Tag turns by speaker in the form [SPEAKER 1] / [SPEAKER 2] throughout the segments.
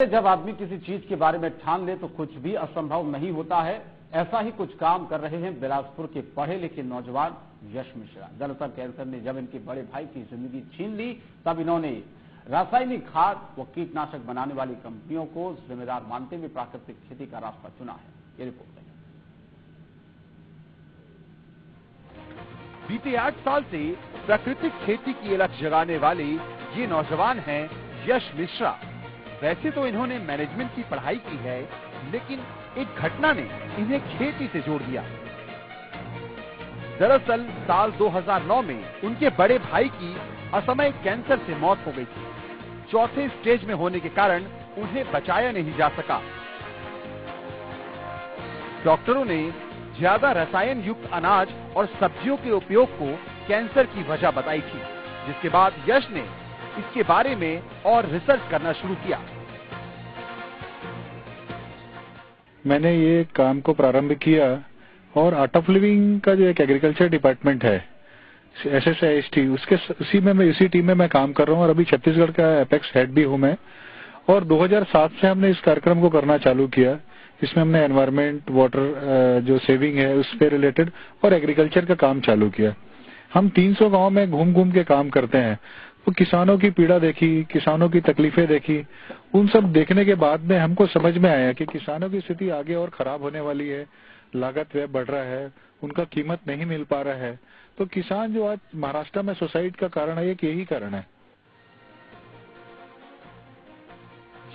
[SPEAKER 1] जब आदमी किसी चीज के बारे में ठान ले तो कुछ भी असंभव नहीं होता है। ऐसा ही कुछ काम कर रहे हैं बिलासपुर के पढ़े लिखे नौजवान यश मिश्रा। दरअसल कैंसर ने जब इनके बड़े भाई की जिंदगी छीन ली, तब इन्होंने रासायनिक खाद व कीटनाशक बनाने वाली कंपनियों को जिम्मेदार मानते हुए प्राकृतिक खेती का रास्ता चुना है। ये रिपोर्ट है।
[SPEAKER 2] बीते 8 साल से प्राकृतिक खेती की अलख जगाने वाले ये नौजवान हैं यश मिश्रा। वैसे तो इन्होंने मैनेजमेंट की पढ़ाई की है, लेकिन एक घटना ने इन्हें खेती से जोड़ दिया। दरअसल साल 2009 में उनके बड़े भाई की असमय कैंसर से मौत हो गई थी। चौथे स्टेज में होने के कारण उन्हें बचाया नहीं जा सका। डॉक्टरों ने ज्यादा रसायन युक्त अनाज और सब्जियों के उपयोग को कैंसर की वजह बताई थी, जिसके बाद यश ने इसके बारे में और रिसर्च करना शुरू किया।
[SPEAKER 3] मैंने ये काम को प्रारंभ किया और आर्ट ऑफ लिविंग का जो एक एग्रीकल्चर डिपार्टमेंट है SSIST, उसी टीम में मैं काम कर रहा हूँ और अभी छत्तीसगढ़ का एपेक्स हेड भी हूँ मैं। और 2007 से हमने इस कार्यक्रम को करना चालू किया। इसमें हमने एनवायरमेंट, वाटर जो सेविंग है उस पे रिलेटेड और एग्रीकल्चर का काम चालू किया। हम 300 गांव में घूम घूम के काम करते हैं। तो किसानों की पीड़ा देखी, किसानों की तकलीफें देखी। उन सब देखने के बाद में हमको समझ में आया कि किसानों की स्थिति आगे और खराब होने वाली है। लागत व्यय बढ़ रहा है, उनका कीमत नहीं मिल पा रहा है। तो किसान जो आज महाराष्ट्र में सुसाइड का कारण है, एक यही कारण है।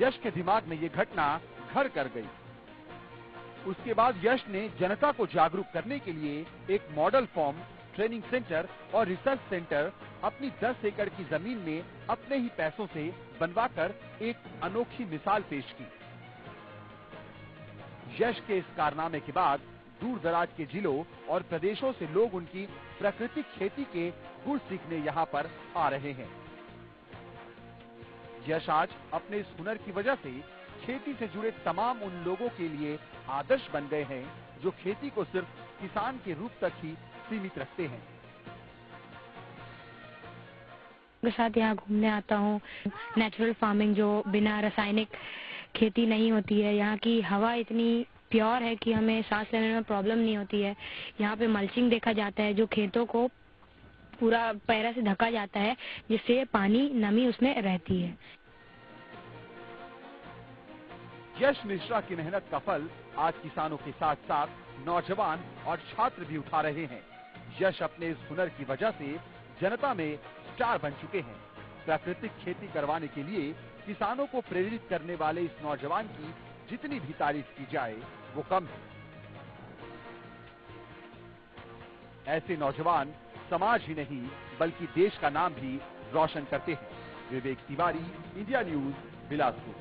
[SPEAKER 2] यश के दिमाग में ये घटना घर कर गई। उसके बाद यश ने जनता को जागरूक करने के लिए एक मॉडल फार्म, ट्रेनिंग सेंटर और रिसर्च सेंटर अपनी 10 एकड़ की जमीन में अपने ही पैसों से बनवाकर एक अनोखी मिसाल पेश की। यश के इस कारनामे के बाद दूर दराज के जिलों और प्रदेशों से लोग उनकी प्राकृतिक खेती के गुण सीखने यहाँ पर आ रहे हैं। यश आज अपने इस हुनर की वजह से खेती से जुड़े तमाम उन लोगों के लिए आदर्श बन गए हैं जो खेती को सिर्फ किसान के रूप तक ही सीमित रखते हैं।
[SPEAKER 4] के साथ यहाँ घूमने आता हूँ। नेचुरल फार्मिंग, जो बिना रासायनिक खेती नहीं होती है। यहाँ की हवा इतनी प्योर है कि हमें सांस लेने में प्रॉब्लम नहीं होती है। यहाँ पे मल्चिंग देखा जाता है, जो खेतों को पूरा पैरा से ढका जाता है, जिससे पानी, नमी उसमें रहती है।
[SPEAKER 2] यश मिश्रा की मेहनत का फल आज किसानों के साथ साथ नौजवान और छात्र भी उठा रहे हैं। यश अपने इस हुनर की वजह से जनता में स्टार बन चुके हैं। प्राकृतिक खेती करवाने के लिए किसानों को प्रेरित करने वाले इस नौजवान की जितनी भी तारीफ की जाए वो कम है। ऐसे नौजवान समाज ही नहीं बल्कि देश का नाम भी रोशन करते हैं। Vivek Tiwari, India news, Bilaspur.